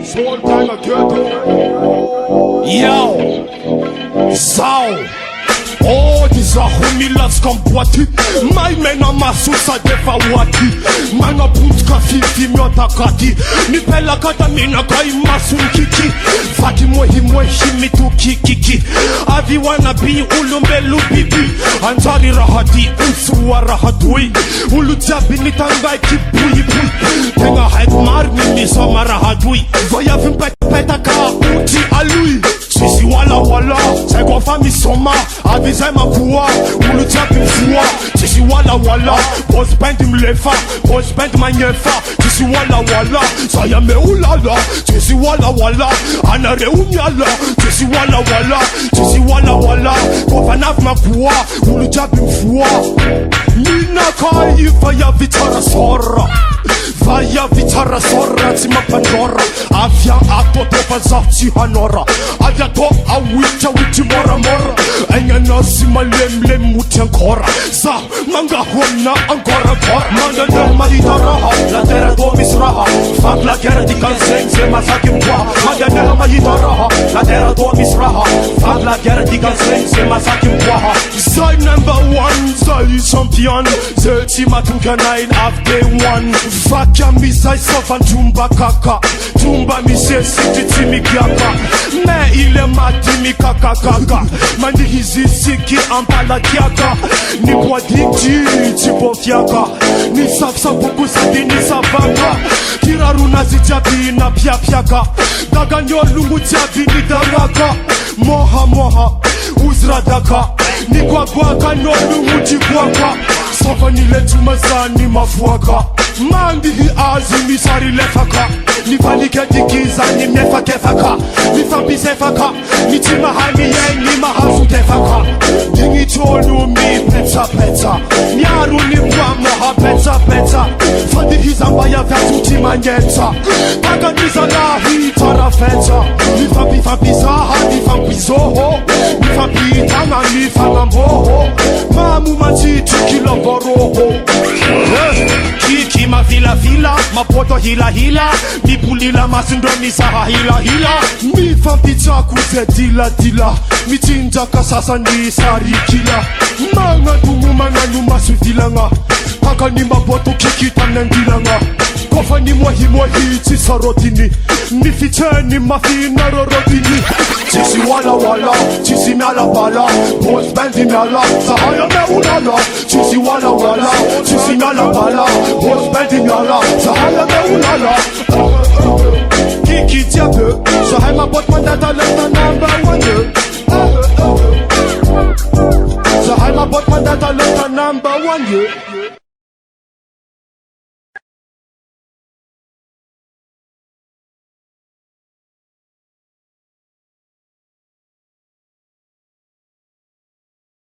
Soul time of ghetto. Yo, Zao. Oh, dieser Humilas komboati. My men are masusa defa wati. Manga puntka fifi miota kati. Ni pela kata mina kai masun kiki. Fati mohi shimitu kiki. Avi wanna be ulumbelu bibi. Anjali rahati usuwa rahatui. Ulu jabi nitangai kipui pui. Tenga haik marmi misoma rahatui. Vaya vimpeta ka uti alui. Sisi wala Sego fami soma Avise ma kuwa Ulu jabi mfuwa Sisi wala Boss band mlefa Boss band manyefa Sisi wala Saya me ulala Sisi wala Anare unyala Sisi wala Kofanaf ma kuwa Ulu jabi mfuwa Nina kai Vaya vitara sora Vaya vitara sora Tima pandora Avya ato topa zati hanora Avya to awita witi mora Enya nasi malem muti ancora Sa manga hona ancora Manda del marita raha La terra do misraha Fak la guerra di Kansen Se masaki mwa Manda del marita raha La terra do misraha Fak la guerra di Kansen Se masaki mwa Zai number one Zai champion Zai tima tukanain af day one Fakya misai sofan tumba kaka Tumba mise siti timi kiaka Me ile matimi kaka Mandi hizi siki ampala kiaka Ni kwa dikti tipo fiaka Ni safsa buku sadi ni savaka Kiraruna zijabi na piaka Daga nyolungu jabi ni daraka Moha uzradaka Ni kwa gwaka nyolungu jigwaka Sofa nile tumazani mafuaka Mandi hi azimi sari lefaka Nifanike dikiza ni mnefa kefaka Nifambise faka Nitima hani yengi mahasu tefaka Dingi cholu mi peta Nyaru ni mwamo ha peta Fandi hizamba ya vyatu timanyeta Taga nizalahi tarafeta Nifambisa ha nifambizoho Nifambitanga nifangamboho Mamu matiti kila boroho Kiki ma vila Mapoto hila Nipulila masindo misaha hila Mi fampita kuze dila Michinja kasasa ni sari kila Manga dungu manga numasu vilanga Paka ni mapoto kiki tanendilanga Kofa ni mwahi tisarotini Nificheni mafina rorotini Chisi wala Chisi nala bala Boss bandi nala Sahaya me ulala Chisi wala Chisi nala bala Boss bandi nala Sahaya me ulala Kiki diable Sahaya ma bot mandata left number one Sahaya ma bot mandata left number one